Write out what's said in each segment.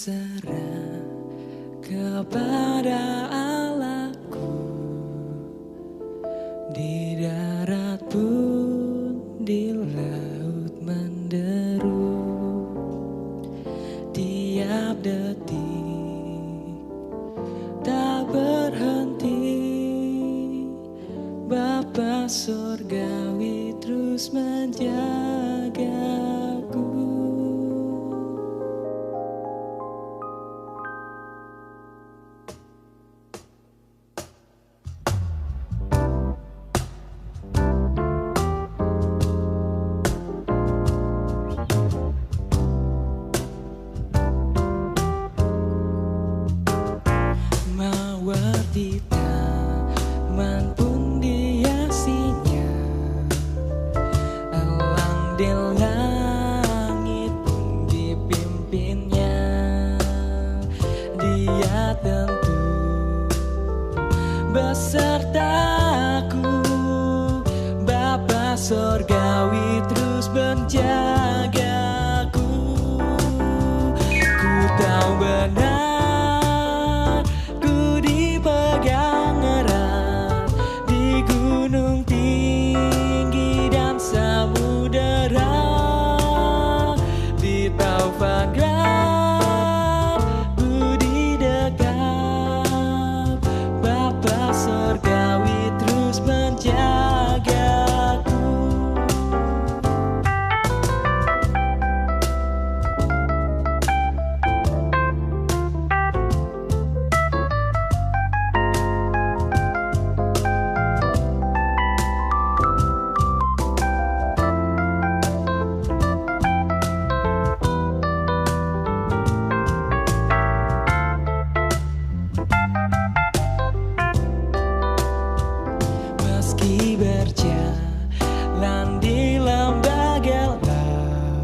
berserah kepada Allahku, di darat pun di laut menderu, tiap detik tak berhenti. Bapa surgawi terus menjagaku. Mawar di taman pun dihiasinya, elang di langit pun dipimpinnya. Dia tentu besertaku, Bapa surgawi terus menjagaku. Ku tahu benar, ku dipegang erat di gunung tinggi dan samudera, di taufan gelap ku didekap. Bapa surgawi terus menjagaku. Meski berjalan di lembah gelap,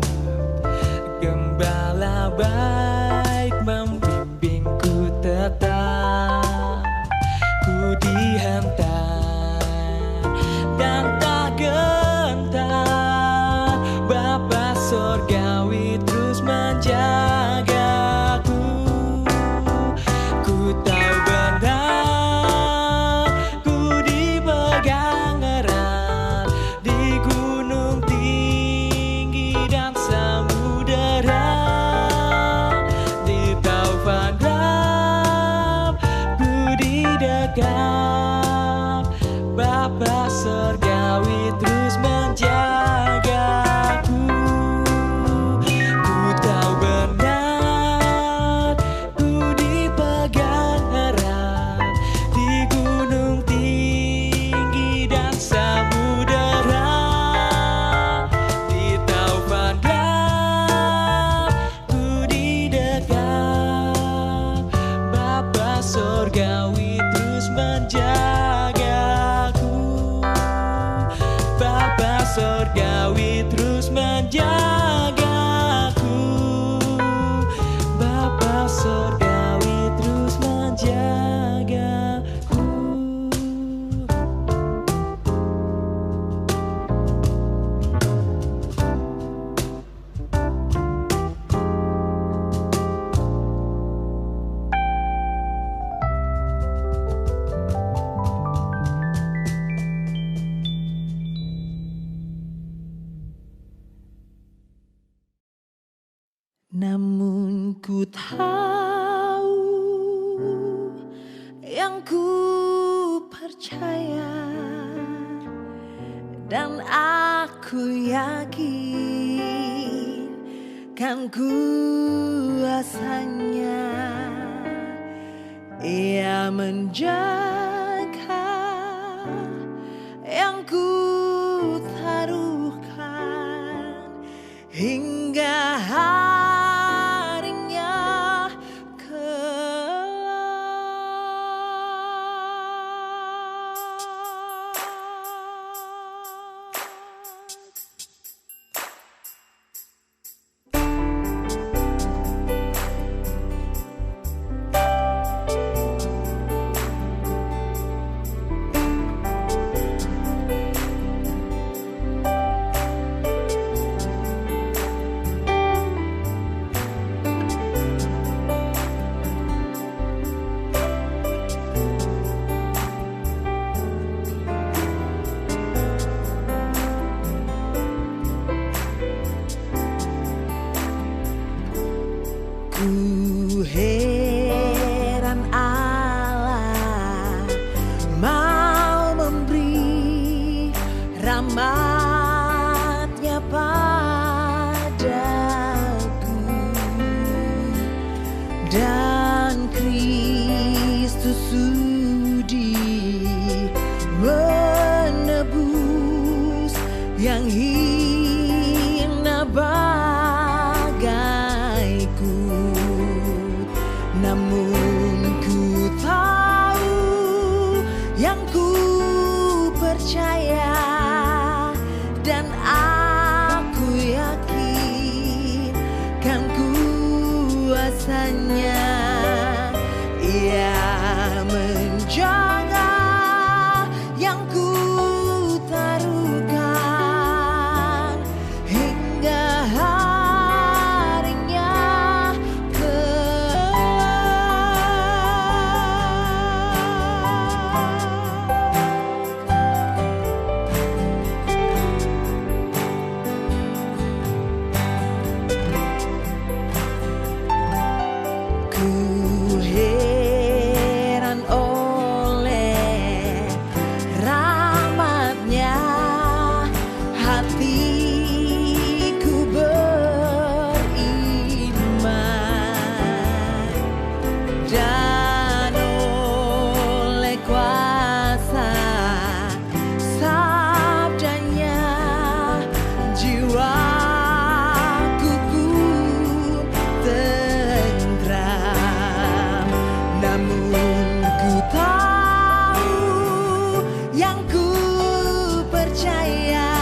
Gembala baik membimbingku tetap. Ku dihantar dan tak gentar, Bapa surgawi terus menjagaku. Ku tahu benar, ku dipegang erat di gunung tinggi dan samudera, di taufan gelap ku didekap. Bapa surgawi terus menjagaku. Ku tahu benar, ku dipegang erat di gunung tinggi dan samudera, di taufan gelap ku didekap. Bapa surgawi terus menjagaku. Bapa surgawi terus menjagaku. Bapa surgawi terus menjagaku. Namun ku tahu yang ku percaya, dan aku yakin kan kuasanya. Ia menjaga yang ku taruhkan hingga harinya kelak. Ku heran Allah mau memberi rahmat-Nya padaku, dan Kristus sudi menebus yang hina bagaiku. Namun ku tahu, yang ku percaya, dan aku yakin kan kuasanya. Ia menjaga yang ku taruhkan hingga harinya ku heran oleh rahmat-Nya, hatiku beriman, dan oleh kuasa sabdanya jiwaku pun tentram. Namun ku tahu, yang ku percaya,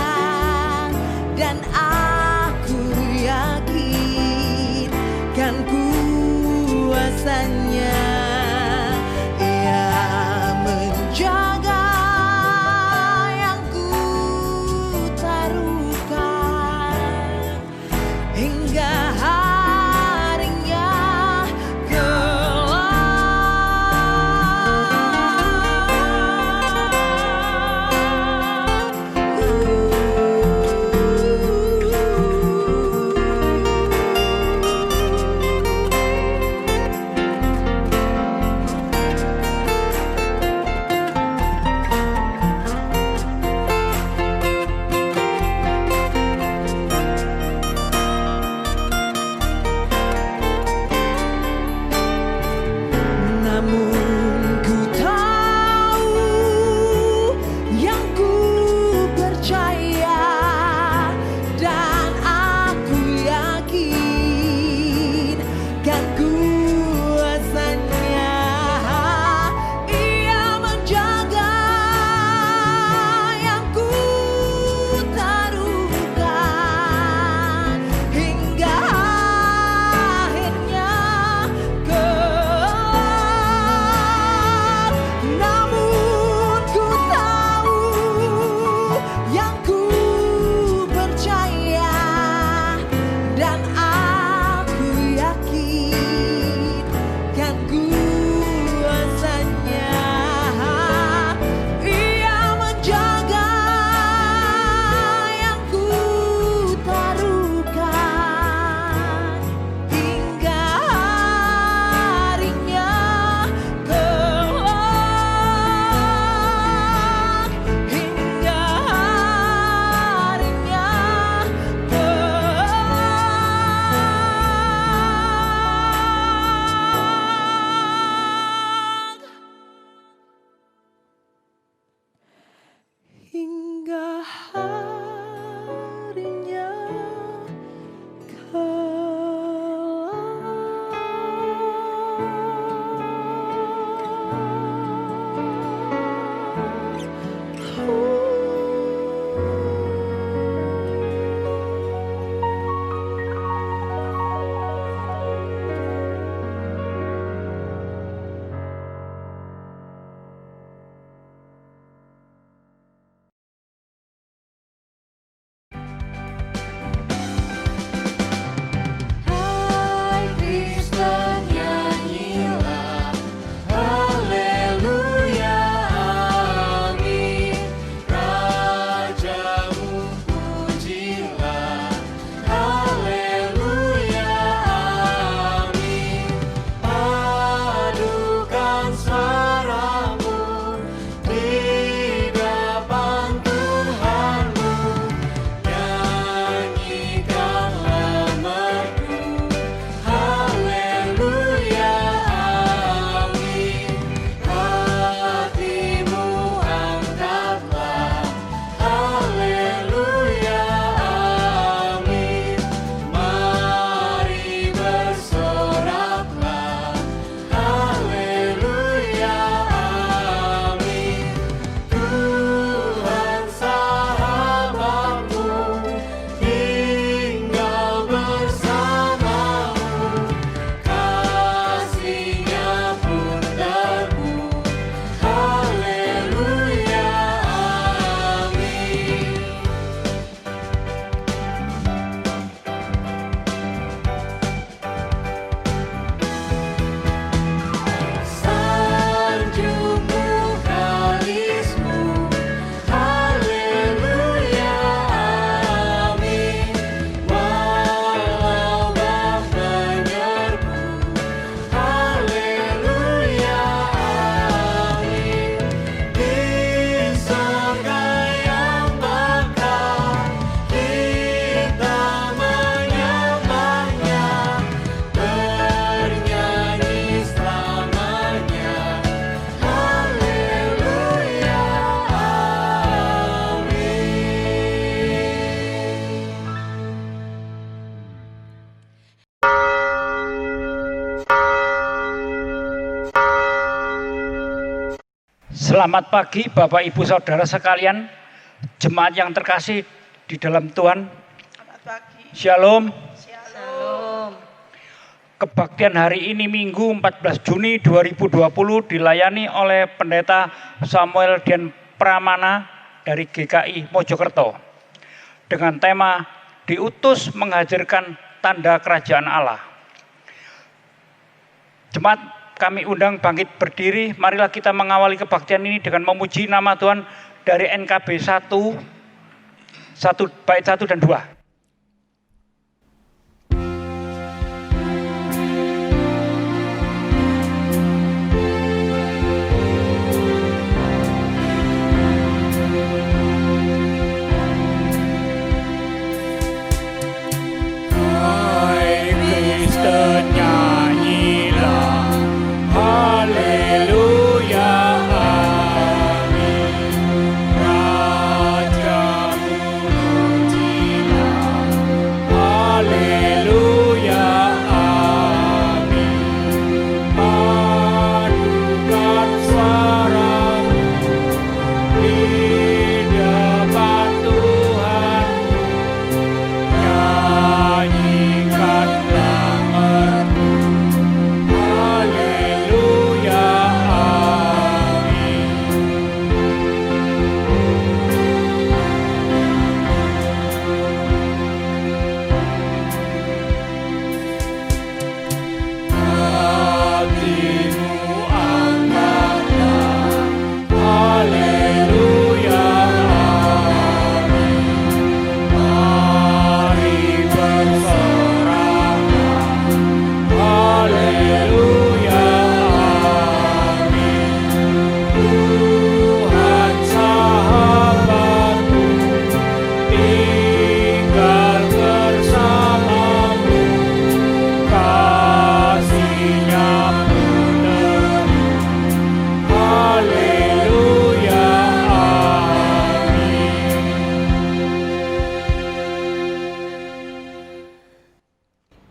dan aku yakin kan kuasanya. Ia menjaga yang ku taruhkan hingga harinya namun ku tahu, yang ku percaya, dan aku yakin kan kuasanya. Ia menjaga yang ku taruhkan hingga akhirnya namun ku tahu, yang ku percaya, dan aku yakin kan kuasanya. Ia menjaga yang ku taruhkan hingga harinya kelak, hingga harinya kelak. Selamat pagi Bapak Ibu Saudara sekalian, jemaat yang terkasih di dalam Tuhan. Selamat pagi. Shalom. Shalom. Kebaktian hari ini Minggu 14 Juni 2020 dilayani oleh Pendeta Samuel Dian Pramana dari GKI Mojokerto dengan tema diutus menghadirkan tanda kerajaan Allah. Jemaat kami undang bangkit berdiri, marilah kita mengawali kebaktian ini dengan memuji nama Tuhan dari NKB 1 bait 1 dan 2.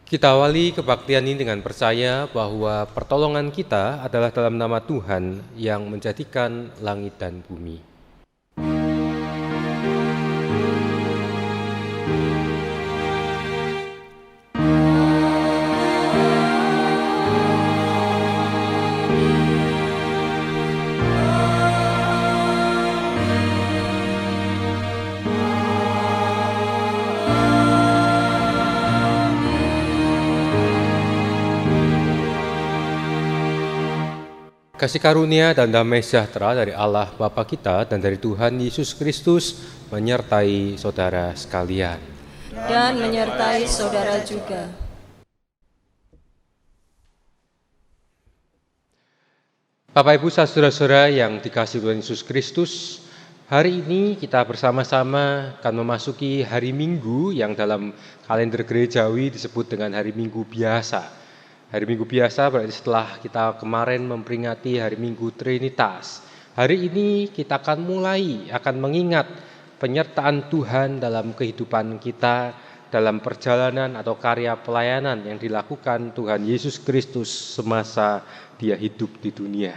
Kita awali kebaktian ini dengan percaya bahwa pertolongan kita adalah dalam nama Tuhan yang menjadikan langit dan bumi. Kasih karunia dan damai sejahtera dari Allah Bapa kita dan dari Tuhan Yesus Kristus menyertai saudara sekalian. Dan menyertai saudara juga. Bapak Ibu saudara-saudara yang dikasihi Tuhan Yesus Kristus, hari ini kita bersama-sama akan memasuki hari Minggu yang dalam kalender gerejawi disebut dengan hari Minggu biasa. Hari Minggu biasa berarti setelah kita kemarin memperingati hari Minggu Trinitas. Hari ini kita akan mengingat penyertaan Tuhan dalam kehidupan kita, dalam perjalanan atau karya pelayanan yang dilakukan Tuhan Yesus Kristus semasa Dia hidup di dunia.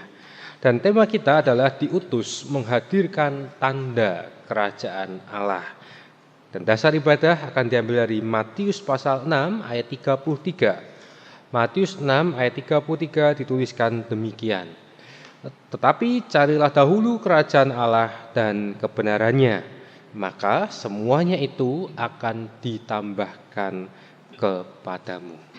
Dan tema kita adalah diutus menghadirkan tanda kerajaan Allah. Dan dasar ibadah akan diambil dari Matius pasal 6 ayat 33. Matius 6 ayat 33 dituliskan demikian. Tetapi carilah dahulu kerajaan Allah dan kebenarannya, maka semuanya itu akan ditambahkan kepadamu.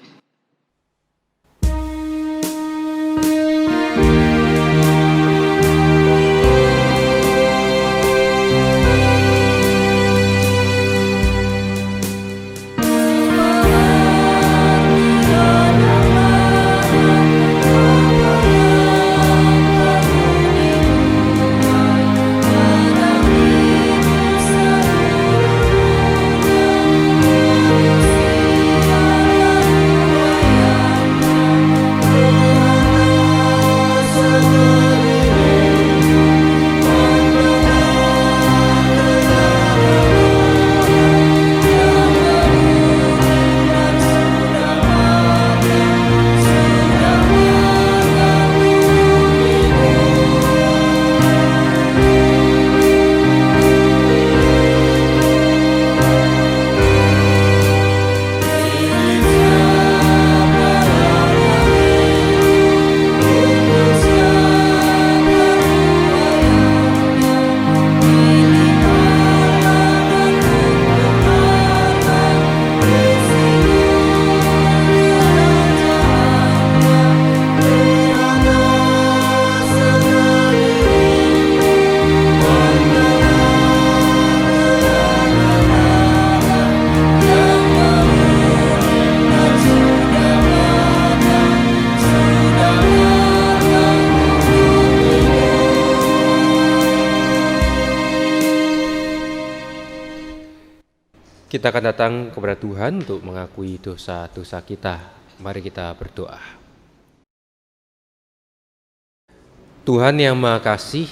Kita akan datang kepada Tuhan untuk mengakui dosa-dosa kita. Mari kita berdoa. Tuhan yang Maha Kasih,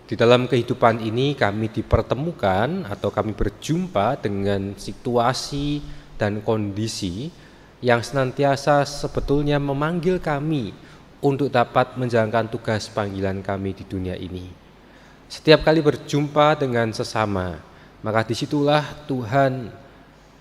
di dalam kehidupan ini kami dipertemukan atau kami berjumpa dengan situasi dan kondisi yang senantiasa sebetulnya memanggil kami untuk dapat menjalankan tugas panggilan kami di dunia ini. Setiap kali berjumpa dengan sesama, maka disitulah Tuhan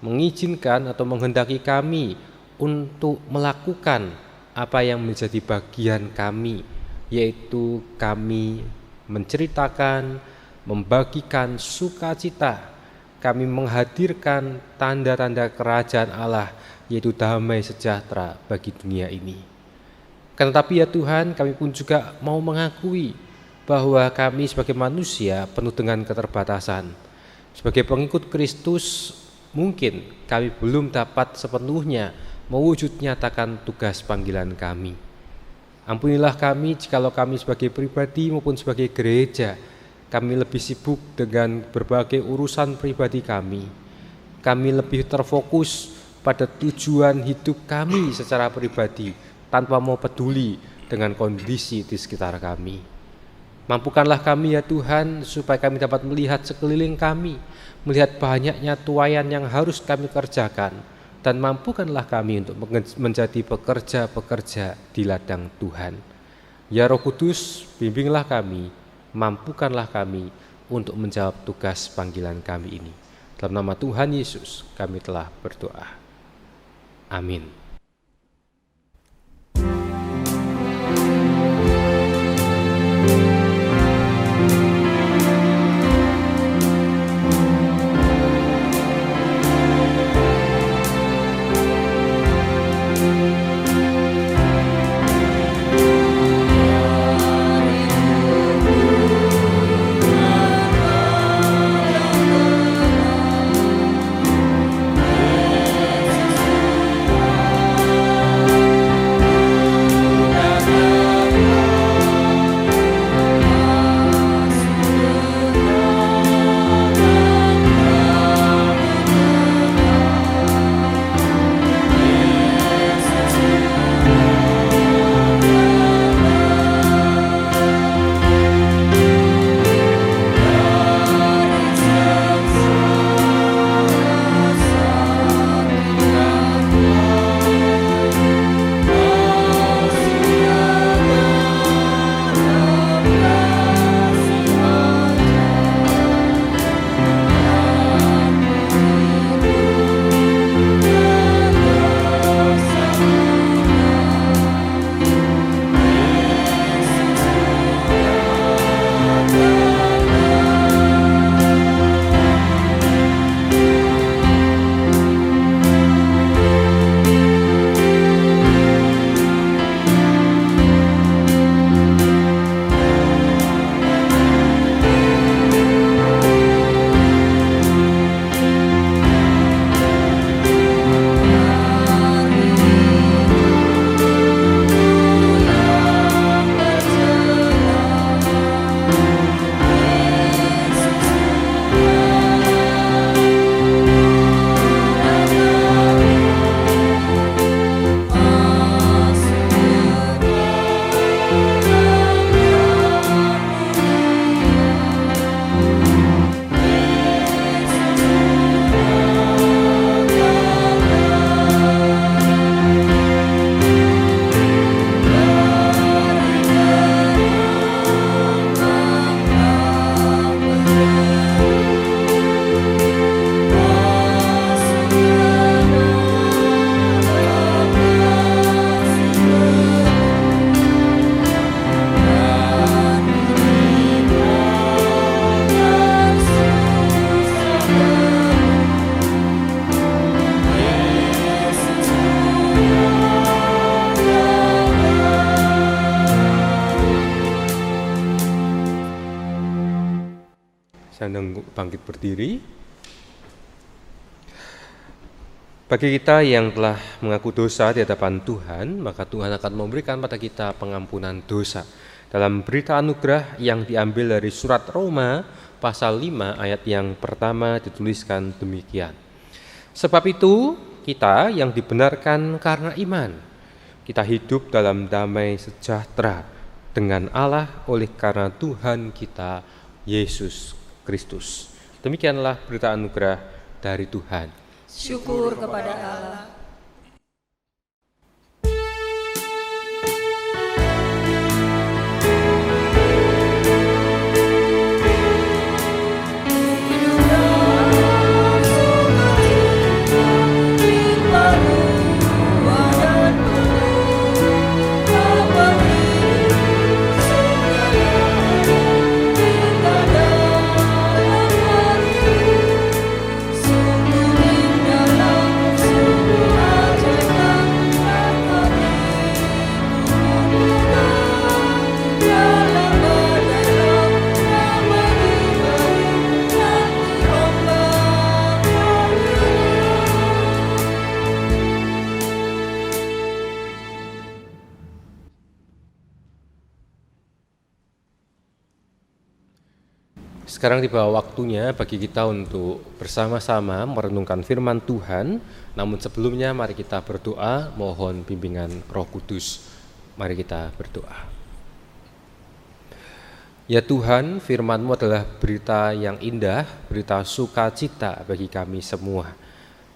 mengizinkan atau menghendaki kami untuk melakukan apa yang menjadi bagian kami, yaitu kami menceritakan, membagikan sukacita, kami menghadirkan tanda-tanda kerajaan Allah, yaitu damai sejahtera bagi dunia ini. Tetapi ya Tuhan, kami pun juga mau mengakui bahwa kami sebagai manusia penuh dengan keterbatasan. Sebagai pengikut Kristus, mungkin kami belum dapat sepenuhnya mewujud nyatakan tugas panggilan kami. Ampunilah kami jikalau kami sebagai pribadi maupun sebagai gereja, kami lebih sibuk dengan berbagai urusan pribadi kami. Kami lebih terfokus pada tujuan hidup kami secara pribadi tanpa mau peduli dengan kondisi di sekitar kami. Mampukanlah kami ya Tuhan supaya kami dapat melihat sekeliling kami, melihat banyaknya tuaian yang harus kami kerjakan, dan mampukanlah kami untuk menjadi pekerja-pekerja di ladang Tuhan. Ya Roh Kudus, bimbinglah kami, mampukanlah kami untuk menjawab tugas panggilan kami ini. Dalam nama Tuhan Yesus kami telah berdoa. Amin. Sandang bangkit berdiri. Bagi kita yang telah mengaku dosa di hadapan Tuhan, maka Tuhan akan memberikan pada kita pengampunan dosa. Dalam berita anugerah yang diambil dari surat Roma pasal 5 ayat yang pertama dituliskan demikian. Sebab itu kita yang dibenarkan karena iman, kita hidup dalam damai sejahtera dengan Allah oleh karena Tuhan kita Yesus Kristus. Demikianlah berita anugerah dari Tuhan. Syukur kepada Allah. Sekarang tiba waktunya bagi kita untuk bersama-sama merenungkan firman Tuhan. Namun sebelumnya mari kita berdoa mohon bimbingan Roh Kudus. Mari kita berdoa. Ya Tuhan, firman-Mu adalah berita yang indah, berita sukacita bagi kami semua.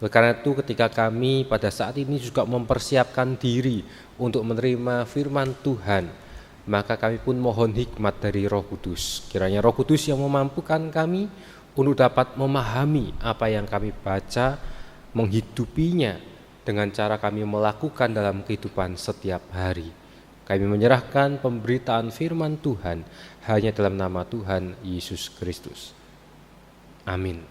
Oleh karena itu ketika kami pada saat ini juga mempersiapkan diri untuk menerima firman Tuhan, maka kami pun mohon hikmat dari Roh Kudus. Kiranya Roh Kudus yang memampukan kami untuk dapat memahami apa yang kami baca, menghidupinya dengan cara kami melakukan dalam kehidupan setiap hari. Kami menyerahkan pemberitaan firman Tuhan hanya dalam nama Tuhan Yesus Kristus. Amin.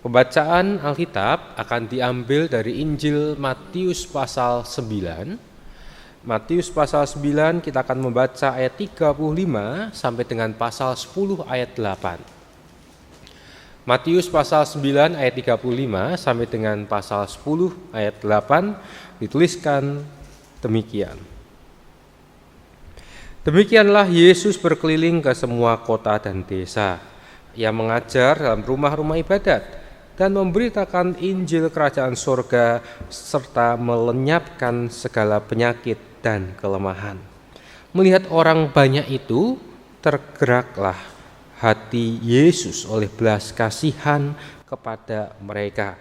Pembacaan Alkitab akan diambil dari Injil Matius pasal 9. Matius pasal 9 kita akan membaca ayat 35 sampai dengan pasal 10 ayat 8. Matius pasal 9 ayat 35 sampai dengan pasal 10 ayat 8 dituliskan demikian. Demikianlah Yesus berkeliling ke semua kota dan desa. Ia mengajar dalam rumah-rumah ibadat dan memberitakan Injil Kerajaan Sorga serta melenyapkan segala penyakit dan kelemahan. Melihat orang banyak itu, tergeraklah hati Yesus oleh belas kasihan kepada mereka,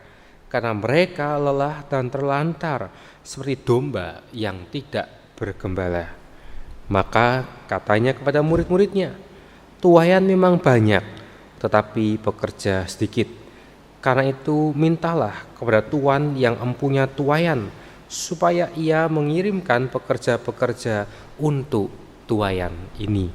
karena mereka lelah dan terlantar seperti domba yang tidak bergembala. Maka katanya kepada murid-muridnya, tuaian memang banyak, tetapi pekerja sedikit. Karena itu mintalah kepada Tuan yang empunya tuaian, supaya ia mengirimkan pekerja-pekerja untuk tuaian ini.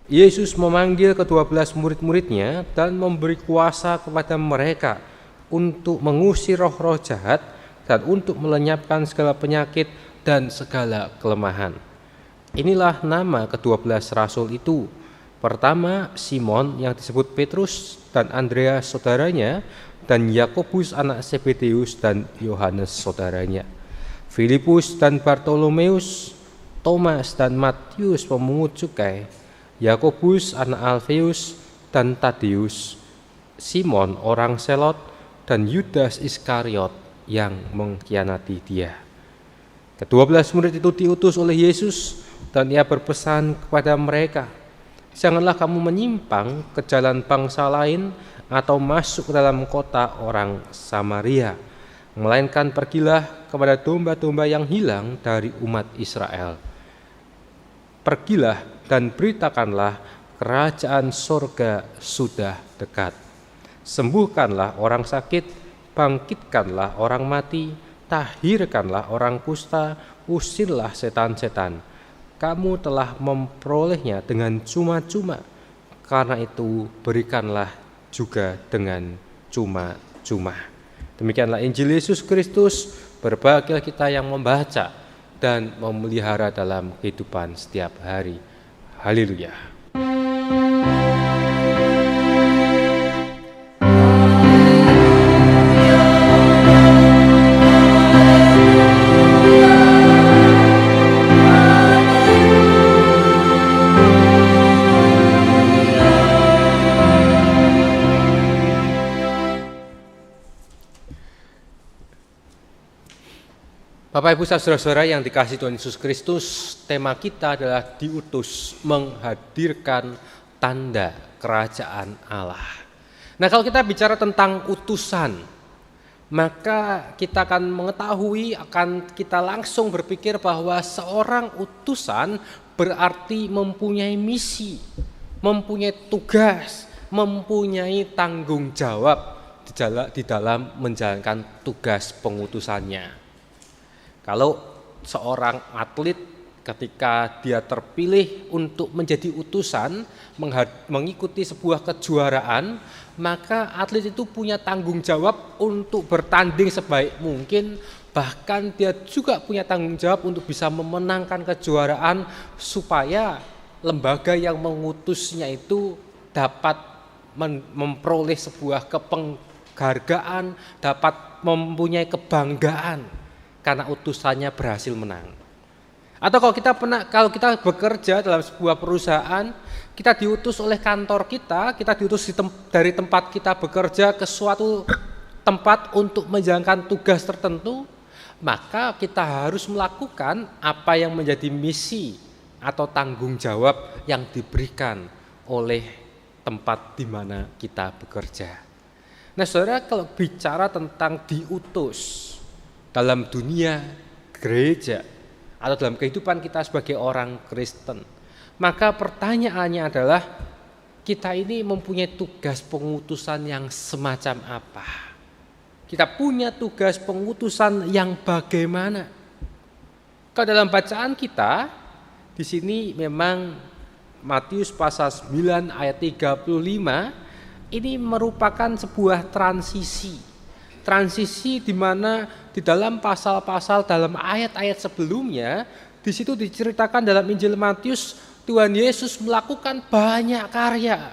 Yesus memanggil ke-12 murid-muridnya dan memberi kuasa kepada mereka untuk mengusir roh-roh jahat dan untuk melenyapkan segala penyakit dan segala kelemahan. Inilah nama ke-12 rasul itu. Pertama, Simon yang disebut Petrus dan Andreas saudaranya, dan Yakobus anak Zebedeus dan Yohanes saudaranya, Filipus dan Bartolomeus, Thomas dan Matius pemungut cukai, Yakobus anak Alfeus dan Tadeus, Simon orang Selot, dan Yudas Iskariot yang mengkhianati dia. Ke-12 murid itu diutus oleh Yesus dan ia berpesan kepada mereka, janganlah kamu menyimpang ke jalan bangsa lain atau masuk ke dalam kota orang Samaria, melainkan pergilah kepada domba-domba yang hilang dari umat Israel. Pergilah dan beritakanlah kerajaan sorga sudah dekat. Sembuhkanlah orang sakit, bangkitkanlah orang mati, tahirkanlah orang kusta, usirlah setan-setan. Kamu telah memperolehnya dengan cuma-cuma, karena itu berikanlah juga dengan cuma-cuma. Demikianlah Injil Yesus Kristus. Berbahagialah kita yang membaca dan memelihara dalam kehidupan setiap hari. Haleluya. Bapak Ibu saudara-saudara yang dikasihi Tuhan Yesus Kristus, tema kita adalah diutus menghadirkan tanda kerajaan Allah. Nah, kalau kita bicara tentang utusan, maka kita akan mengetahui, kita langsung berpikir bahwa seorang utusan berarti mempunyai misi, mempunyai tugas, mempunyai tanggung jawab di dalam menjalankan tugas pengutusannya. Kalau seorang atlet ketika dia terpilih untuk menjadi utusan mengikuti sebuah kejuaraan, maka atlet itu punya tanggung jawab untuk bertanding sebaik mungkin, bahkan dia juga punya tanggung jawab untuk bisa memenangkan kejuaraan supaya lembaga yang mengutusnya itu dapat memperoleh sebuah penghargaan, dapat mempunyai kebanggaan karena utusannya berhasil menang. Atau kalau kita bekerja dalam sebuah perusahaan, kita diutus oleh kantor kita diutus dari tempat kita bekerja ke suatu tempat untuk menjalankan tugas tertentu, maka kita harus melakukan apa yang menjadi misi atau tanggung jawab yang diberikan oleh tempat di mana kita bekerja. Nah, saudara, kalau bicara tentang diutus dalam dunia gereja atau dalam kehidupan kita sebagai orang Kristen, maka pertanyaannya adalah kita ini mempunyai tugas pengutusan yang semacam apa? Kita punya tugas pengutusan yang bagaimana? Kalau dalam bacaan kita di sini memang Matius pasal 9 ayat 35 ini merupakan sebuah transisi di mana di dalam pasal-pasal dalam ayat-ayat sebelumnya di situ diceritakan dalam Injil Matius Tuhan Yesus melakukan banyak karya.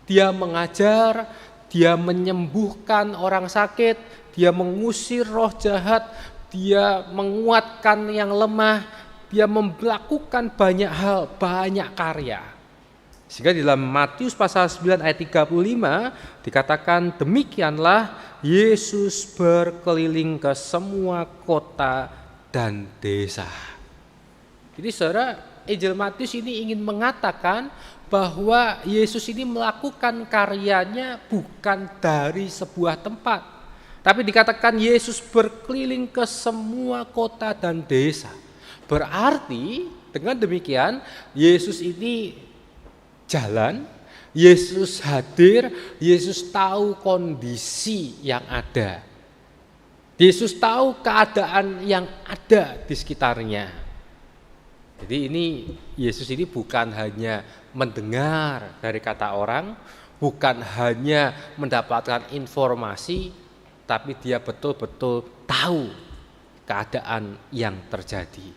Dia mengajar, dia menyembuhkan orang sakit, dia mengusir roh jahat, dia menguatkan yang lemah, dia melakukan banyak hal, banyak karya. Sehingga di dalam Matius pasal 9 ayat 35 dikatakan demikianlah Yesus berkeliling ke semua kota dan desa. Jadi saudara, Injil Matius ini ingin mengatakan bahwa Yesus ini melakukan karyanya bukan dari sebuah tempat. Tapi dikatakan Yesus berkeliling ke semua kota dan desa. Berarti dengan demikian Yesus ini jalan, Yesus hadir, Yesus tahu kondisi yang ada. Yesus tahu keadaan yang ada di sekitarnya. Jadi ini Yesus ini bukan hanya mendengar dari kata orang, bukan hanya mendapatkan informasi, tapi dia betul-betul tahu keadaan yang terjadi.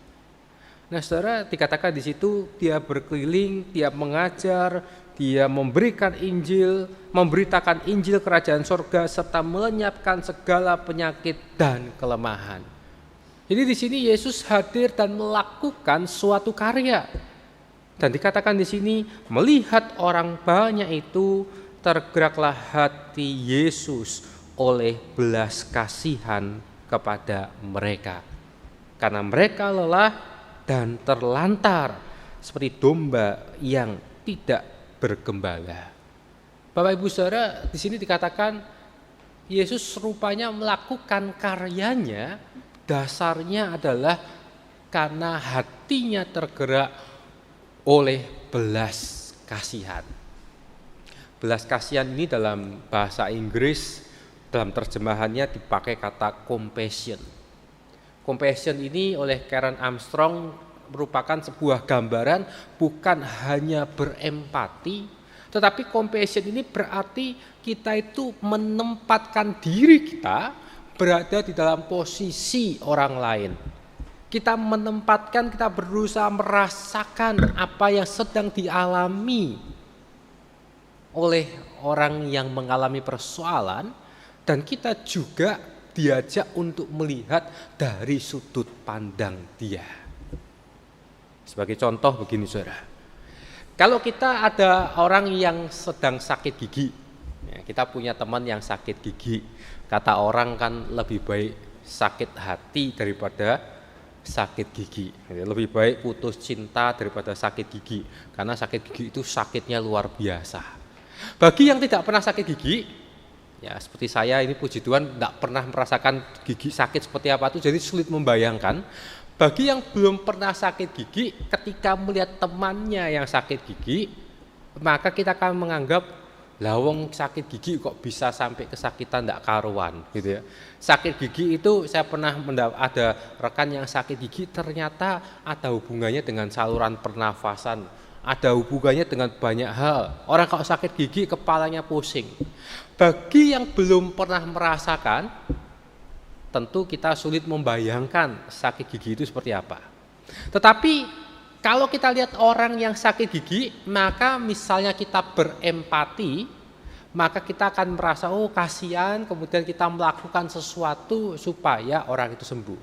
Nah, saudara, dikatakan di situ dia berkeliling, dia mengajar, dia memberikan Injil, memberitakan Injil kerajaan sorga serta melenyapkan segala penyakit dan kelemahan. Jadi di sini Yesus hadir dan melakukan suatu karya. Dan dikatakan di sini melihat orang banyak itu tergeraklah hati Yesus oleh belas kasihan kepada mereka. Karena mereka lelah dan terlantar seperti domba yang tidak bergembala. Bapak Ibu Saudara, di sini dikatakan Yesus rupanya melakukan karyanya dasarnya adalah karena hatinya tergerak oleh belas kasihan. Belas kasihan ini dalam bahasa Inggris dalam terjemahannya dipakai kata compassion. Compassion ini oleh Karen Armstrong merupakan sebuah gambaran bukan hanya berempati, tetapi compassion ini berarti kita itu menempatkan diri kita berada di dalam posisi orang lain. Kita menempatkan, kita berusaha merasakan apa yang sedang dialami oleh orang yang mengalami persoalan, dan kita juga diajak untuk melihat dari sudut pandang dia. Sebagai contoh begini saudara, kalau kita ada orang yang sedang sakit gigi, ya, kita punya teman yang sakit gigi, kata orang kan lebih baik sakit hati daripada sakit gigi. Lebih baik putus cinta daripada sakit gigi, karena sakit gigi itu sakitnya luar biasa. Bagi yang tidak pernah sakit gigi, ya seperti saya ini puji Tuhan tidak pernah merasakan gigi sakit seperti apa itu, jadi sulit membayangkan. Bagi yang belum pernah sakit gigi, ketika melihat temannya yang sakit gigi, maka kita akan menganggap lawang sakit gigi kok bisa sampai kesakitan tidak karuan gitu ya. Sakit gigi itu saya pernah ada rekan yang sakit gigi, ternyata ada hubungannya dengan saluran pernafasan, ada hubungannya dengan banyak hal. Orang kalau sakit gigi kepalanya pusing. Bagi yang belum pernah merasakan, tentu kita sulit membayangkan sakit gigi itu seperti apa. Tetapi kalau kita lihat orang yang sakit gigi, maka misalnya kita berempati, maka kita akan merasa oh kasihan, kemudian kita melakukan sesuatu supaya orang itu sembuh.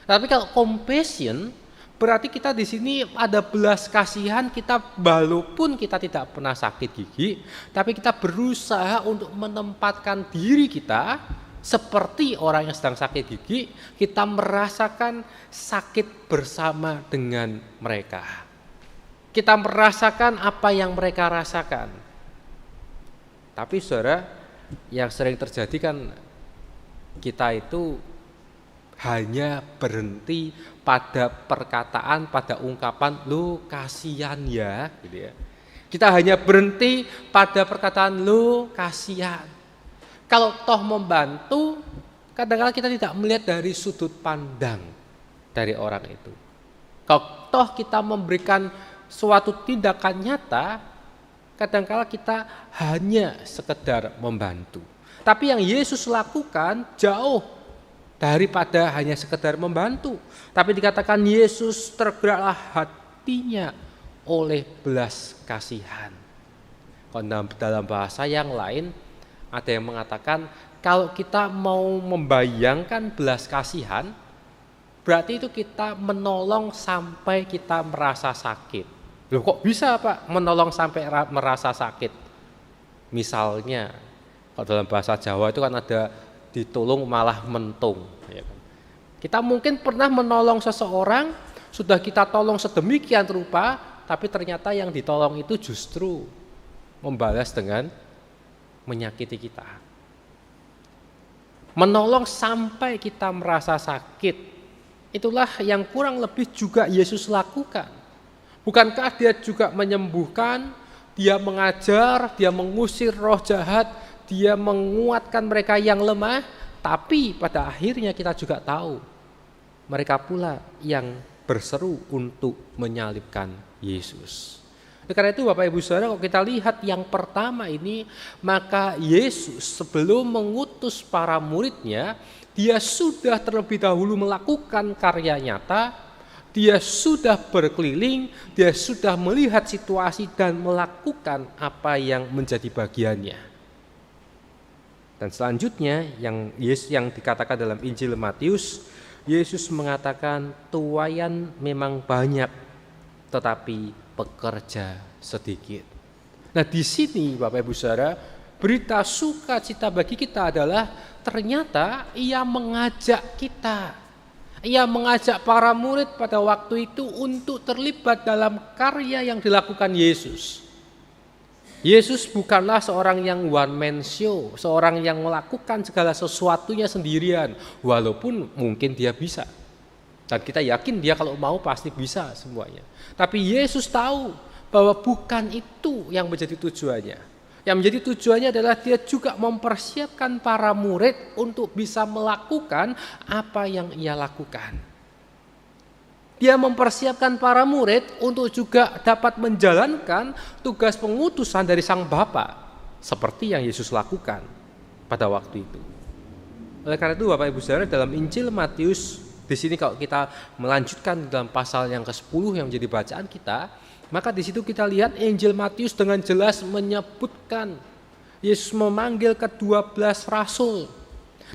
Tapi kalau compassion, berarti kita di sini ada belas kasihan kita, walaupun kita tidak pernah sakit gigi, tapi kita berusaha untuk menempatkan diri kita seperti orang yang sedang sakit gigi, kita merasakan sakit bersama dengan mereka. Kita merasakan apa yang mereka rasakan. Tapi saudara, yang sering terjadi kan kita itu hanya berhenti pada perkataan, pada ungkapan, lu kasihan ya, gitu ya. Kita hanya berhenti pada perkataan lu kasihan. Kalau toh membantu, kadang-kadang kita tidak melihat dari sudut pandang dari orang itu. Kalau toh kita memberikan suatu tindakan nyata, kadang-kadang kita hanya sekedar membantu. Tapi yang Yesus lakukan jauh daripada hanya sekedar membantu. Tapi dikatakan Yesus tergeraklah hatinya oleh belas kasihan. Kalau dalam bahasa yang lain, ada yang mengatakan kalau kita mau membayangkan belas kasihan, berarti itu kita menolong sampai kita merasa sakit. Loh kok bisa Pak menolong sampai merasa sakit? Misalnya, kalau dalam bahasa Jawa itu kan ada ditolong malah mentung. Kita mungkin pernah menolong seseorang, sudah kita tolong sedemikian rupa, tapi ternyata yang ditolong itu justru membalas dengan menyakiti kita. Menolong sampai kita merasa sakit, itulah yang kurang lebih juga Yesus lakukan. Bukankah dia juga menyembuhkan, dia mengajar, dia mengusir roh jahat, dia menguatkan mereka yang lemah, tapi pada akhirnya kita juga tahu mereka pula yang berseru untuk menyalibkan Yesus. Karena itu Bapak Ibu Saudara, kalau kita lihat yang pertama ini, maka Yesus sebelum mengutus para muridnya, dia sudah terlebih dahulu melakukan karya nyata, dia sudah berkeliling, dia sudah melihat situasi dan melakukan apa yang menjadi bagiannya. Dan selanjutnya yang dikatakan dalam Injil Matius, Yesus mengatakan tuaian memang banyak, tetapi pekerja sedikit. Nah di sini Bapak Ibu Saudara, berita sukacita bagi kita adalah ternyata ia mengajak kita, ia mengajak para murid pada waktu itu untuk terlibat dalam karya yang dilakukan Yesus. Yesus bukanlah seorang yang one man show, seorang yang melakukan segala sesuatunya sendirian, walaupun mungkin dia bisa. Dan kita yakin dia kalau mau pasti bisa semuanya. Tapi Yesus tahu bahwa bukan itu yang menjadi tujuannya. Yang menjadi tujuannya adalah dia juga mempersiapkan para murid untuk bisa melakukan apa yang ia lakukan. Dia mempersiapkan para murid untuk juga dapat menjalankan tugas pengutusan dari Sang Bapa, seperti yang Yesus lakukan pada waktu itu. Oleh karena itu Bapak Ibu Saudara, dalam Injil Matius, di sini kalau kita melanjutkan dalam pasal yang ke-10 yang menjadi bacaan kita, maka di situ kita lihat Injil Matius dengan jelas menyebutkan Yesus memanggil ke-12 rasul.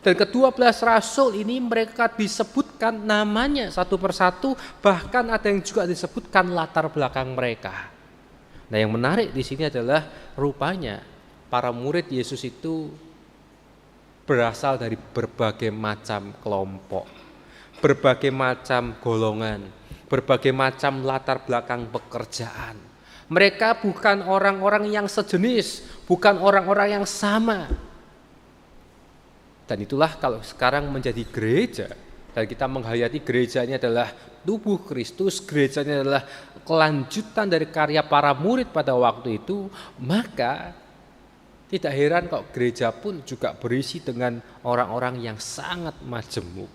Dan ke-12 rasul ini mereka disebutkan namanya satu persatu, bahkan ada yang juga disebutkan latar belakang mereka. Nah, yang menarik di sini adalah rupanya para murid Yesus itu berasal dari berbagai macam kelompok, berbagai macam golongan, berbagai macam latar belakang pekerjaan. Mereka bukan orang-orang yang sejenis, bukan orang-orang yang sama. Dan itulah kalau sekarang menjadi gereja, dan kita menghayati gereja ini adalah tubuh Kristus, gereja ini adalah kelanjutan dari karya para murid pada waktu itu, maka tidak heran kok gereja pun juga berisi dengan orang-orang yang sangat majemuk.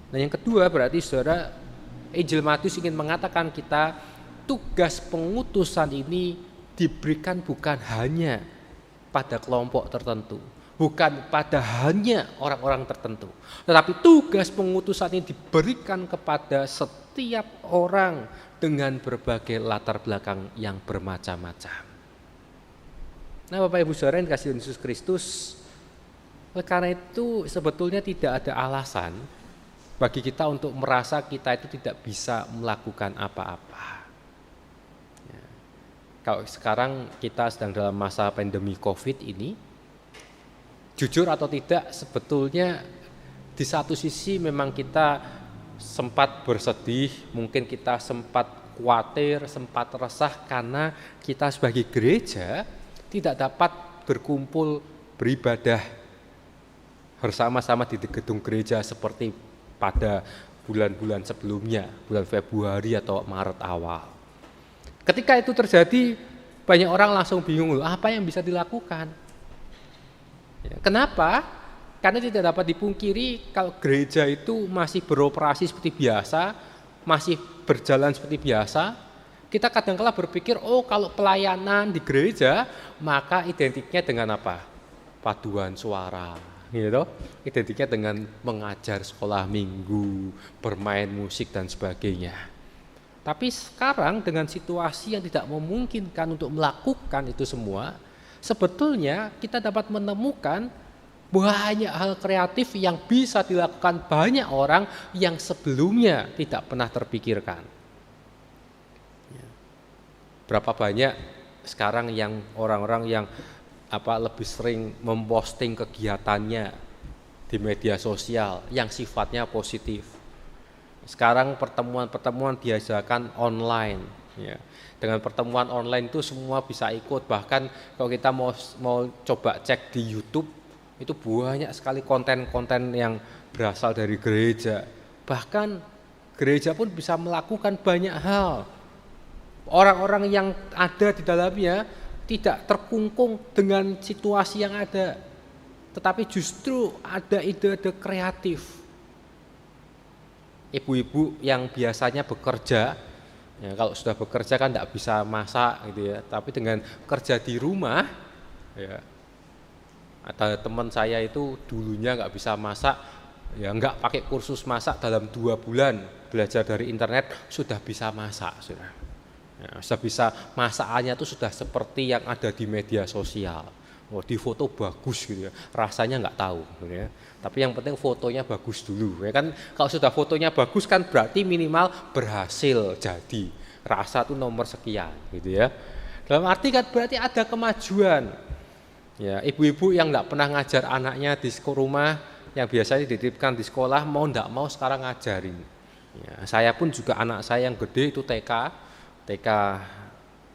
Nah yang kedua berarti saudara, Injil Matius ingin mengatakan kita tugas pengutusan ini diberikan bukan hanya pada kelompok tertentu, bukan pada hanya orang-orang tertentu, tetapi tugas pengutusan ini diberikan kepada setiap orang dengan berbagai latar belakang yang bermacam-macam. Nah Bapak Ibu Saudara yang dikasihi Yesus Kristus, oleh karena itu sebetulnya tidak ada alasan bagi kita untuk merasa kita itu tidak bisa melakukan apa-apa. Ya. Kalau sekarang kita sedang dalam masa pandemi COVID ini, jujur atau tidak, sebetulnya di satu sisi memang kita sempat bersedih, mungkin kita sempat khawatir, sempat resah karena kita sebagai gereja tidak dapat berkumpul beribadah bersama-sama di gedung gereja seperti pada bulan-bulan sebelumnya, bulan Februari atau Maret awal. Ketika itu terjadi, banyak orang langsung bingung, apa yang bisa dilakukan? Kenapa? Karena tidak dapat dipungkiri kalau gereja itu masih beroperasi seperti biasa, masih berjalan seperti biasa. Kita kadang-kala berpikir, kalau pelayanan di gereja, maka identiknya dengan apa? Paduan suara, gitu. Identiknya dengan mengajar sekolah minggu, bermain musik dan sebagainya. Tapi sekarang dengan situasi yang tidak memungkinkan untuk melakukan itu semua, sebetulnya kita dapat menemukan banyak hal kreatif yang bisa dilakukan banyak orang yang sebelumnya tidak pernah terpikirkan. Berapa banyak sekarang yang orang-orang yang lebih sering memposting kegiatannya di media sosial yang sifatnya positif. Sekarang pertemuan-pertemuan diadakan online. Ya. Dengan pertemuan online itu semua bisa ikut, bahkan kalau kita mau coba cek di YouTube itu banyak sekali konten-konten yang berasal dari gereja. Bahkan gereja pun bisa melakukan banyak hal. Orang-orang yang ada di dalamnya tidak terkungkung dengan situasi yang ada, tetapi justru ada ide-ide kreatif. Ibu-ibu yang biasanya bekerja, ya kalau sudah bekerja kan tidak bisa masak gitu ya, tapi dengan kerja di rumah, ya ada teman saya itu dulunya nggak bisa masak, ya nggak pakai kursus masak, dalam 2 bulan belajar dari internet sudah bisa masak, sudah. Ya, sudah bisa, masakannya itu sudah seperti yang ada di media sosial. Di foto bagus gitu ya, rasanya nggak tahu gitu ya. Tapi yang penting fotonya bagus dulu ya kan. Kalau sudah fotonya bagus kan berarti minimal berhasil jadi. Rasa itu nomor sekian gitu ya. Dalam arti kan berarti ada kemajuan. Ya, ibu-ibu yang nggak pernah ngajar anaknya di rumah, yang biasanya dititipkan di sekolah, mau nggak mau sekarang ngajarin. Ya, saya pun juga anak saya yang gede itu TK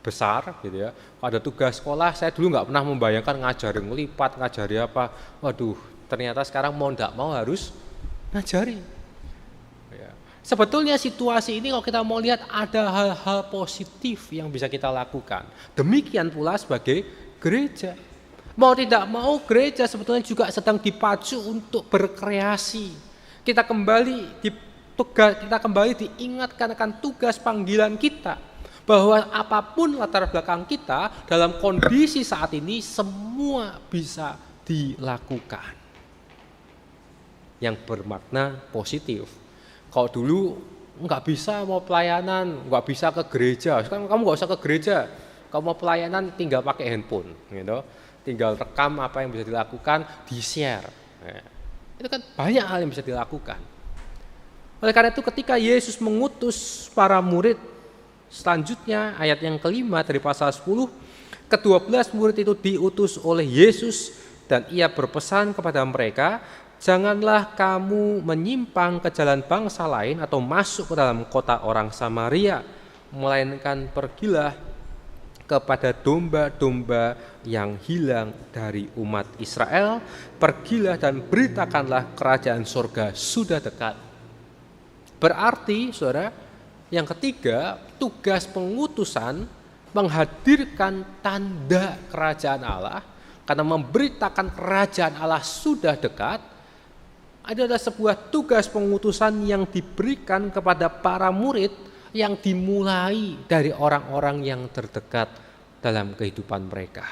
besar gitu ya. Kalau ada tugas sekolah, saya dulu nggak pernah membayangkan ngajari ngelipat, ngajari apa. Waduh, ternyata sekarang mau nggak mau harus ngajari. Ya. Sebetulnya situasi ini kalau kita mau lihat ada hal-hal positif yang bisa kita lakukan. Demikian pula sebagai gereja. Mau tidak mau gereja sebetulnya juga sedang dipacu untuk berkreasi. Kita kembali diingatkan akan tugas panggilan kita. Bahwa apapun latar belakang kita dalam kondisi saat ini semua bisa dilakukan. Yang bermakna positif. Kalau dulu nggak bisa mau pelayanan, nggak bisa ke gereja. Sekarang kamu nggak usah ke gereja. Kamu mau pelayanan tinggal pakai handphone, gitu. Tinggal rekam apa yang bisa dilakukan, di-share. Nah, itu kan banyak hal yang bisa dilakukan. Oleh karena itu ketika Yesus mengutus para murid, selanjutnya ayat yang kelima dari pasal 10, ke-12 murid itu diutus oleh Yesus Dan ia berpesan kepada mereka, janganlah kamu menyimpang ke jalan bangsa lain atau masuk ke dalam kota orang Samaria, melainkan pergilah kepada domba-domba yang hilang dari umat Israel. Pergilah dan beritakanlah kerajaan surga sudah dekat. Berarti, saudara, yang ketiga, tugas pengutusan menghadirkan tanda kerajaan Allah, karena memberitakan kerajaan Allah sudah dekat, adalah sebuah tugas pengutusan yang diberikan kepada para murid yang dimulai dari orang-orang yang terdekat dalam kehidupan mereka.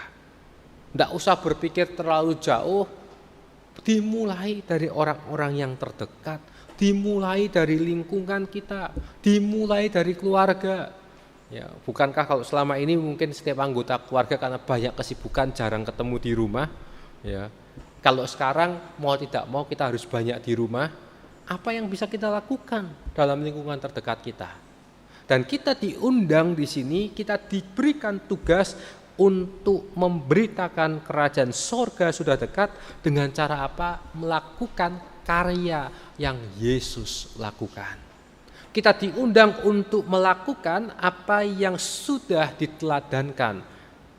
Tidak usah berpikir terlalu jauh, dimulai dari orang-orang yang terdekat, dimulai dari lingkungan kita, dimulai dari keluarga. Ya, bukankah kalau selama ini mungkin setiap anggota keluarga karena banyak kesibukan jarang ketemu di rumah, ya. Kalau sekarang mau tidak mau kita harus banyak di rumah, apa yang bisa kita lakukan dalam lingkungan terdekat kita? Dan kita diundang di sini, kita diberikan tugas untuk memberitakan kerajaan sorga sudah dekat dengan cara apa? Melakukan karya yang Yesus lakukan. Kita diundang untuk melakukan apa yang sudah diteladankan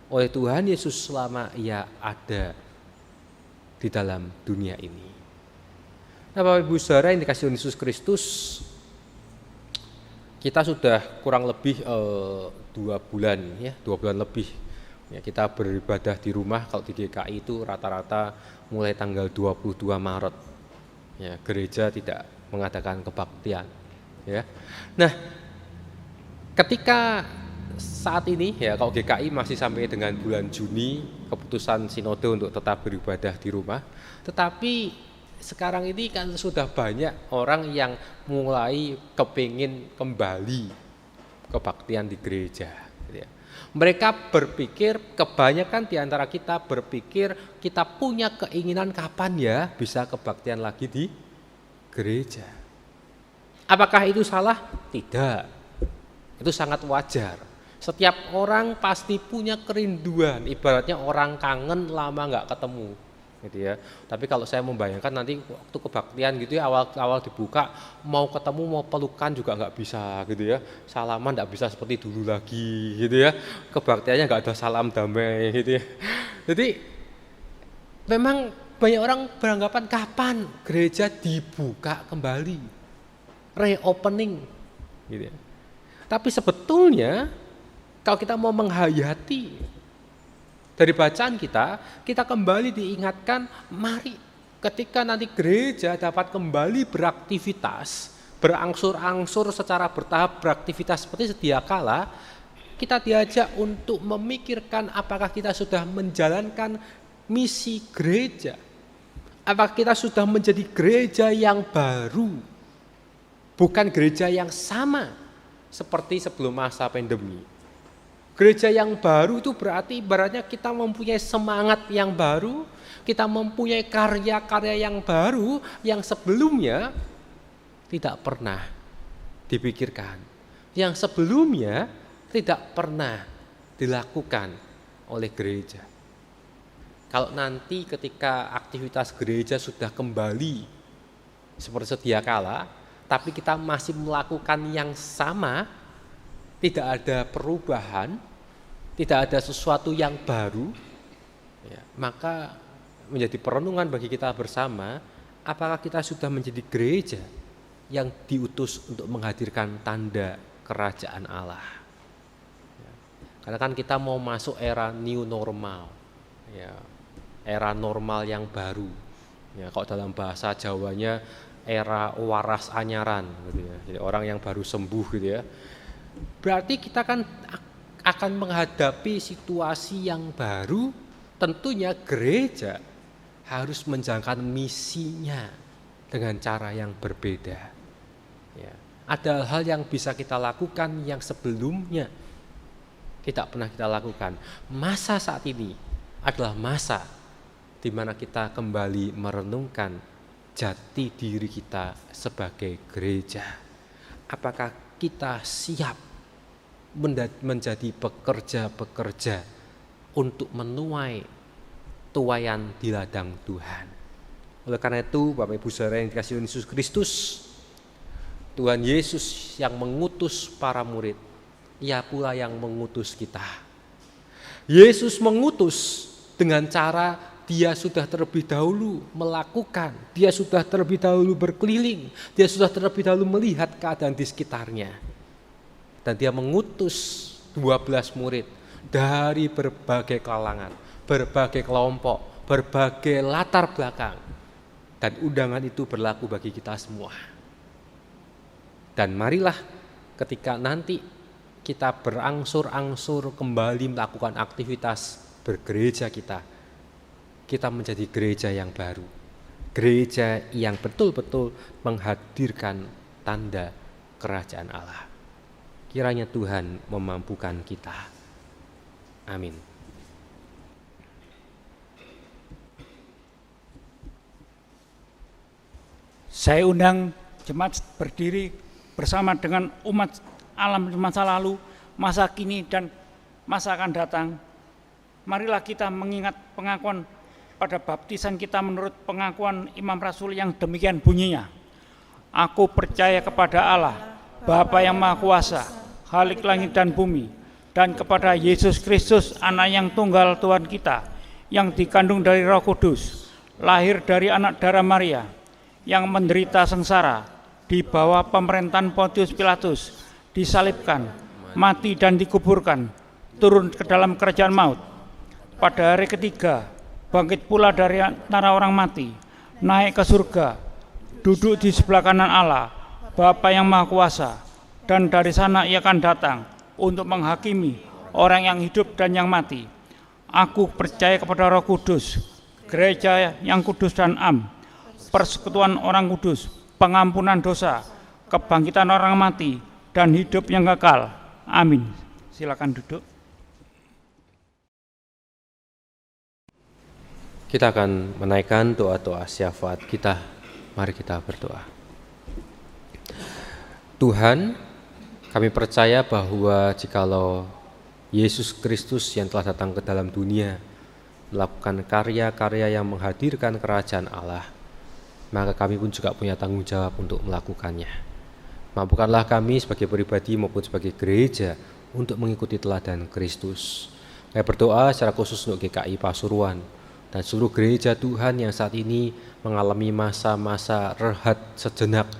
oleh Tuhan Yesus selama ia ada di dalam dunia ini. Nah, Bapak Ibu Saudara yang dikasihi Yesus Kristus, kita sudah kurang lebih 2 bulan lebih ya, kita beribadah di rumah. Kalau di GKI itu rata-rata mulai tanggal 22 Maret ya, gereja tidak mengadakan kebaktian ya. Nah, ketika saat ini ya, kalau GKI masih sampai dengan bulan Juni keputusan sinode untuk tetap beribadah di rumah, tetapi sekarang ini kan sudah banyak orang yang mulai kepingin kembali kebaktian di gereja. Mereka berpikir, kebanyakan di antara kita berpikir kita punya keinginan kapan ya bisa kebaktian lagi di gereja. Apakah itu salah? Tidak. Itu sangat wajar. Setiap orang pasti punya kerinduan, ibaratnya orang kangen lama nggak ketemu. Gitu ya. Tapi kalau saya membayangkan nanti waktu kebaktian gitu ya, awal dibuka mau ketemu mau pelukan juga nggak bisa gitu ya, salaman nggak bisa seperti dulu lagi gitu ya, kebaktiannya nggak ada salam damai gitu ya. Jadi memang banyak orang beranggapan kapan gereja dibuka kembali, reopening gitu ya. Tapi sebetulnya kalau kita mau menghayati dari bacaan kita kembali diingatkan, mari ketika nanti gereja dapat kembali beraktivitas, berangsur-angsur secara bertahap beraktivitas seperti sedia kala, kita diajak untuk memikirkan apakah kita sudah menjalankan misi gereja, apakah kita sudah menjadi gereja yang baru, bukan gereja yang sama seperti sebelum masa pandemi. Gereja yang baru itu berarti ibaratnya kita mempunyai semangat yang baru, kita mempunyai karya-karya yang baru yang sebelumnya tidak pernah dipikirkan, yang sebelumnya tidak pernah dilakukan oleh gereja. Kalau nanti ketika aktivitas gereja sudah kembali seperti sedia kala, tapi kita masih melakukan yang sama, tidak ada perubahan, tidak ada sesuatu yang baru, ya, maka menjadi perenungan bagi kita bersama, apakah kita sudah menjadi gereja yang diutus untuk menghadirkan tanda kerajaan Allah. Ya, karena kan kita mau masuk era new normal, ya, era normal yang baru. Ya, kalau dalam bahasa Jawanya era waras anyaran, gitu ya. Jadi orang yang baru sembuh gitu ya. Berarti kita kan akan menghadapi situasi yang baru, tentunya gereja harus menjalankan misinya dengan cara yang berbeda. Ya. Ada hal yang bisa kita lakukan yang sebelumnya tidak pernah kita lakukan. Masa saat ini adalah masa di mana kita kembali merenungkan jati diri kita sebagai gereja. Apakah kita siap menjadi pekerja-pekerja untuk menuai tuayan di ladang Tuhan. Oleh karena itu, Bapak Ibu Saudara yang dikasihi Yesus Kristus, Tuhan Yesus yang mengutus para murid, Ia pula yang mengutus kita. Yesus mengutus dengan cara Dia sudah terlebih dahulu melakukan, Dia sudah terlebih dahulu berkeliling, Dia sudah terlebih dahulu melihat keadaan di sekitarnya. Dan Dia mengutus 12 murid dari berbagai kalangan, berbagai kelompok, berbagai latar belakang. Dan undangan itu berlaku bagi kita semua. Dan marilah ketika nanti kita berangsur-angsur kembali melakukan aktivitas bergereja kita menjadi gereja yang baru. Gereja yang betul-betul menghadirkan tanda kerajaan Allah. Kiranya Tuhan memampukan kita. Amin. Saya undang jemaat berdiri bersama dengan umat alam masa lalu, masa kini, dan masa akan datang. Marilah kita mengingat pengakuan pada baptisan kita menurut pengakuan Imam Rasul yang demikian bunyinya. Aku percaya kepada Allah, Bapa yang Maha Kuasa, Khalik langit dan bumi, dan kepada Yesus Kristus, Anak yang tunggal Tuhan kita, yang dikandung dari Roh Kudus, lahir dari anak darah Maria, yang menderita sengsara di bawah pemerintahan Pontius Pilatus, disalibkan, mati dan dikuburkan, turun ke dalam kerajaan maut. Pada hari ketiga, bangkit pula dari antara orang mati, naik ke surga, duduk di sebelah kanan Allah, Bapa yang Maha Kuasa, dan dari sana Ia akan datang untuk menghakimi orang yang hidup dan yang mati. Aku percaya kepada Roh Kudus, gereja yang kudus dan am, persekutuan orang kudus, pengampunan dosa, kebangkitan orang mati, dan hidup yang kekal. Amin. Silakan duduk. Kita akan menaikkan doa-doa syafaat kita. Mari kita berdoa. Tuhan, kami percaya bahwa jikalau Yesus Kristus yang telah datang ke dalam dunia melakukan karya-karya yang menghadirkan kerajaan Allah, maka kami pun juga punya tanggung jawab untuk melakukannya. Mampukanlah kami sebagai pribadi maupun sebagai gereja untuk mengikuti teladan Kristus. Kami berdoa secara khusus untuk GKI Pasuruan dan seluruh gereja Tuhan yang saat ini mengalami masa-masa rehat sejenak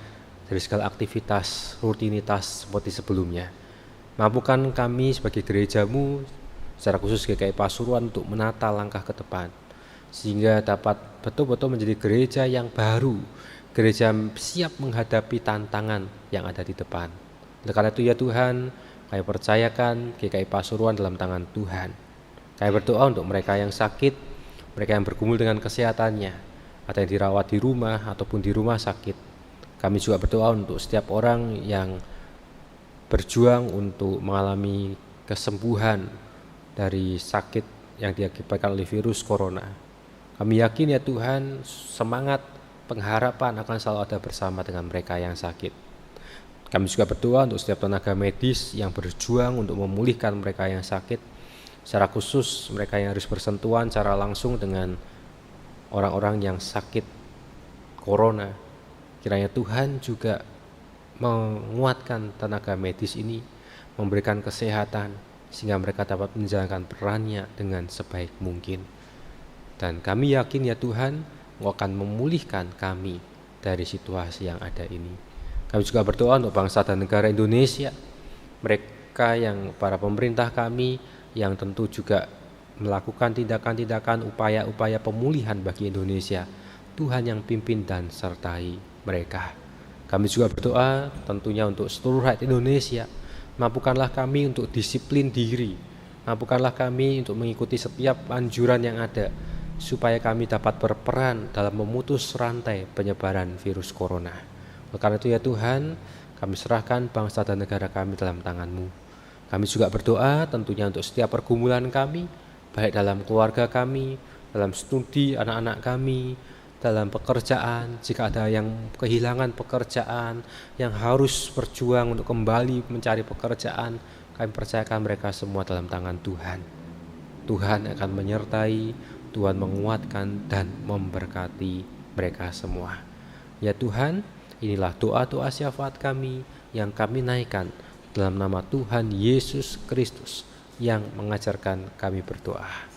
dari segala aktivitas, rutinitas seperti sebelumnya. Mampukan kami sebagai gerejamu, secara khusus GKI Pasuruan, untuk menata langkah ke depan, sehingga dapat betul-betul menjadi gereja yang baru, gereja siap menghadapi tantangan yang ada di depan. Oleh karena itu ya Tuhan, kami percayakan GKI Pasuruan dalam tangan Tuhan. Kami berdoa untuk mereka yang sakit, mereka yang bergumul dengan kesehatannya, ada yang dirawat di rumah ataupun di rumah sakit. Kami juga berdoa untuk setiap orang yang berjuang untuk mengalami kesembuhan dari sakit yang diakibatkan oleh virus corona. Kami yakin ya Tuhan, semangat pengharapan akan selalu ada bersama dengan mereka yang sakit. Kami juga berdoa untuk setiap tenaga medis yang berjuang untuk memulihkan mereka yang sakit, secara khusus mereka yang harus bersentuhan secara langsung dengan orang-orang yang sakit corona. Kiranya Tuhan juga menguatkan tenaga medis ini, memberikan kesehatan, sehingga mereka dapat menjalankan perannya dengan sebaik mungkin. Dan kami yakin ya Tuhan, Engkau akan memulihkan kami dari situasi yang ada ini. Kami juga berdoa untuk bangsa dan negara Indonesia, mereka yang para pemerintah kami yang tentu juga melakukan tindakan-tindakan upaya-upaya pemulihan bagi Indonesia. Tuhan yang pimpin dan sertai mereka. Kami juga berdoa tentunya untuk seluruh rakyat Indonesia. Mampukanlah kami untuk disiplin diri, mampukanlah kami untuk mengikuti setiap anjuran yang ada, supaya kami dapat berperan dalam memutus rantai penyebaran virus corona. Oleh karena itu ya Tuhan, kami serahkan bangsa dan negara kami dalam tangan-Mu. Kami juga berdoa tentunya untuk setiap pergumulan kami, baik dalam keluarga kami, dalam studi anak-anak kami, dalam pekerjaan, jika ada yang kehilangan pekerjaan, yang harus berjuang untuk kembali mencari pekerjaan, kami percayakan mereka semua dalam tangan Tuhan. Tuhan akan menyertai, Tuhan menguatkan dan memberkati mereka semua. Ya Tuhan, inilah doa-doa syafaat kami yang kami naikkan dalam nama Tuhan Yesus Kristus yang mengajarkan kami berdoa.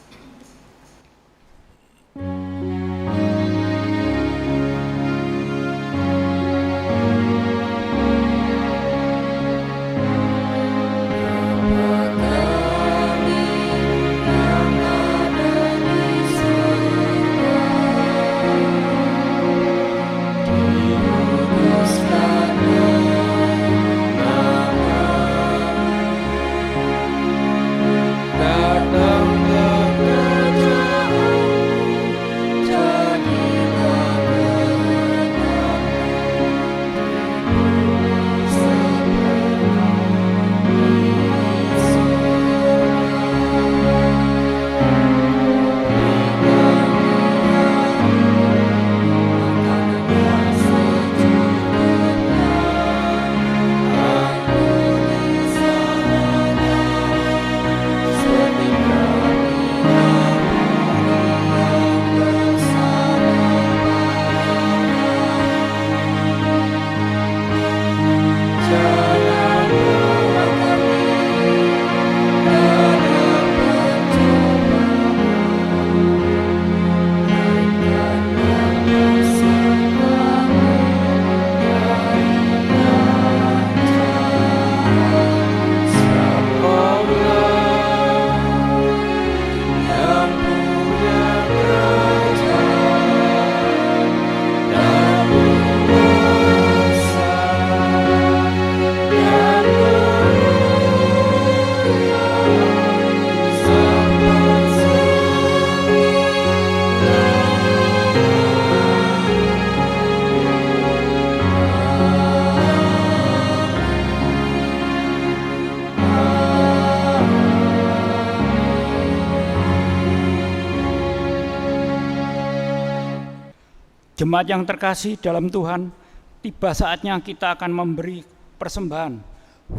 Jemaat yang terkasih dalam Tuhan, tiba saatnya kita akan memberi persembahan.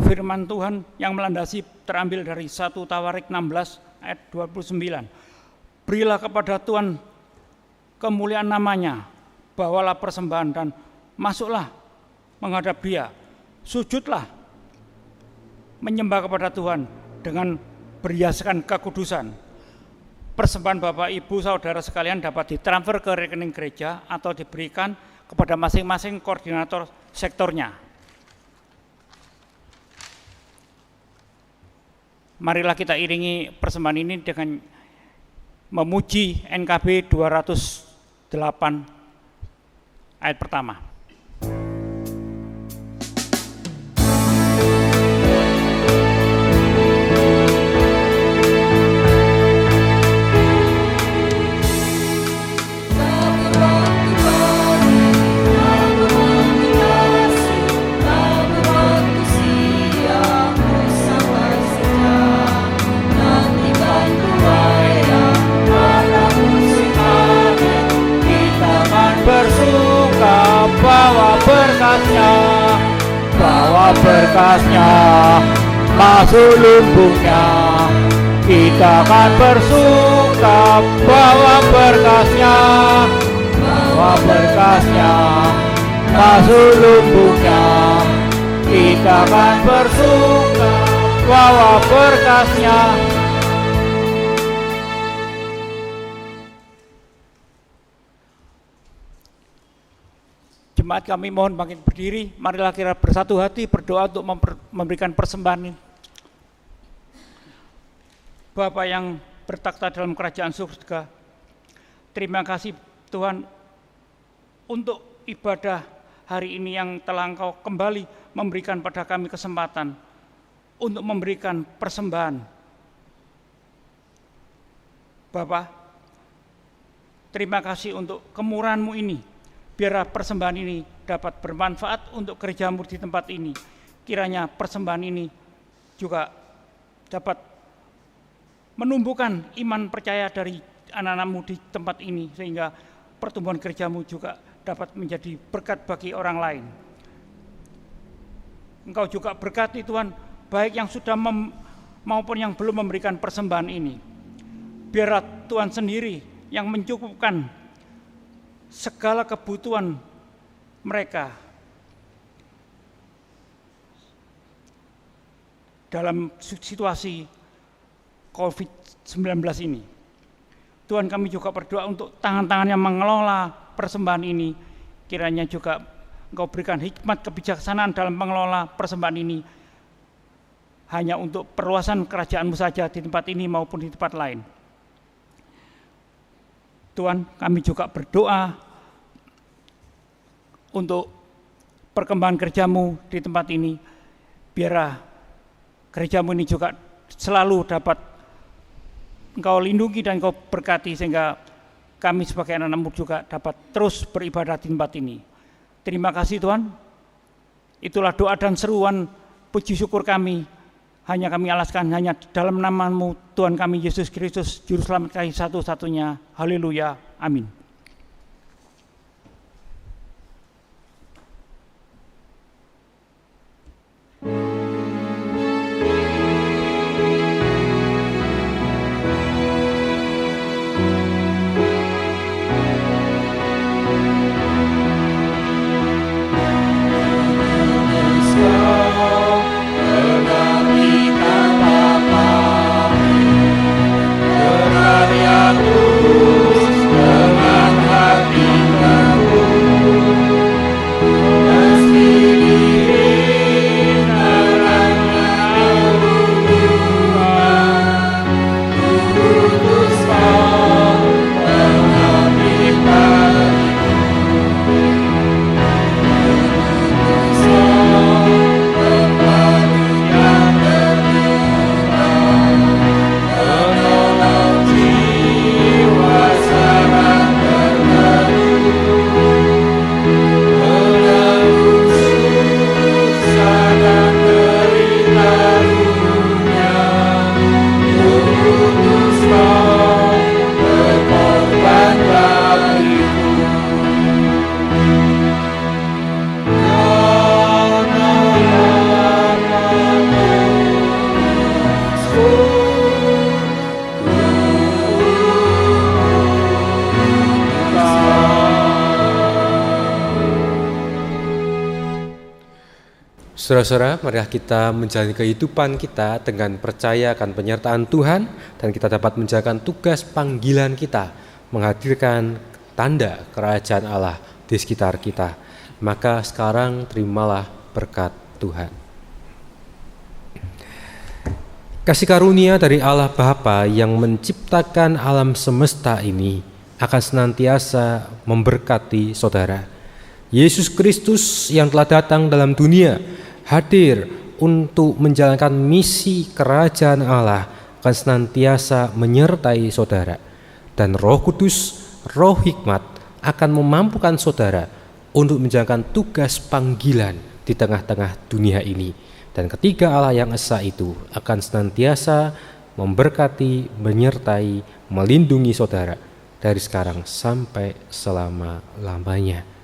Firman Tuhan yang melandasi terambil dari 1 Tawarik 16 ayat 29. Berilah kepada Tuhan kemuliaan namanya, bawalah persembahan dan masuklah menghadap Dia. Sujudlah menyembah kepada Tuhan dengan berhiaskan kekudusan. Persembahan Bapak, Ibu, Saudara sekalian dapat ditransfer ke rekening gereja atau diberikan kepada masing-masing koordinator sektornya. Marilah kita iringi persembahan ini dengan memuji NKB 208 ayat pertama. Bawa berkasnya masuk lumbungnya, kita akan bersuka. Bawa berkasnya masuk lumbungnya, kita akan bersuka. Bawa berkasnya. Jemaat kami mohon bangkit berdiri, marilah kita bersatu hati berdoa untuk memberikan persembahan ini. Bapa yang bertakhta dalam kerajaan surga, terima kasih Tuhan untuk ibadah hari ini yang telah Engkau kembali memberikan pada kami kesempatan untuk memberikan persembahan. Bapa, terima kasih untuk kemurahan-Mu ini. Biarlah persembahan ini dapat bermanfaat untuk gereja-Mu di tempat ini. Kiranya persembahan ini juga dapat menumbuhkan iman percaya dari anak-anak-Mu di tempat ini, sehingga pertumbuhan gereja-Mu juga dapat menjadi berkat bagi orang lain. Engkau juga berkati Tuhan, baik yang sudah maupun yang belum memberikan persembahan ini. Biarlah Tuhan sendiri yang mencukupkan segala kebutuhan mereka dalam situasi COVID-19 ini. Tuhan, kami juga berdoa untuk tangan-tangan yang mengelola persembahan ini, kiranya juga Engkau berikan hikmat kebijaksanaan dalam mengelola persembahan ini, hanya untuk perluasan kerajaan-Mu saja di tempat ini maupun di tempat lain. Tuhan, kami juga berdoa untuk perkembangan kerja-Mu di tempat ini, biar gereja-Mu ini juga selalu dapat Engkau lindungi dan Engkau berkati, sehingga kami sebagai anak-anak-Mu juga dapat terus beribadah di tempat ini. Terima kasih Tuhan. Itulah doa dan seruan puji syukur kami. Hanya kami alaskan hanya dalam nama-Mu Tuhan kami Yesus Kristus, Juru Selamat kami satu-satunya. Haleluya. Amin. Saudara-saudara, mari kita menjalani kehidupan kita dengan percaya akan penyertaan Tuhan, dan kita dapat menjalankan tugas panggilan kita, menghadirkan tanda kerajaan Allah di sekitar kita. Maka sekarang terimalah berkat Tuhan. Kasih karunia dari Allah Bapa yang menciptakan alam semesta ini akan senantiasa memberkati saudara. Yesus Kristus yang telah datang dalam dunia hadir untuk menjalankan misi kerajaan Allah akan senantiasa menyertai saudara, dan Roh Kudus, Roh Hikmat akan memampukan saudara untuk menjalankan tugas panggilan di tengah-tengah dunia ini. Dan ketiga Allah yang esa itu akan senantiasa memberkati, menyertai, melindungi saudara dari sekarang sampai selama-lamanya.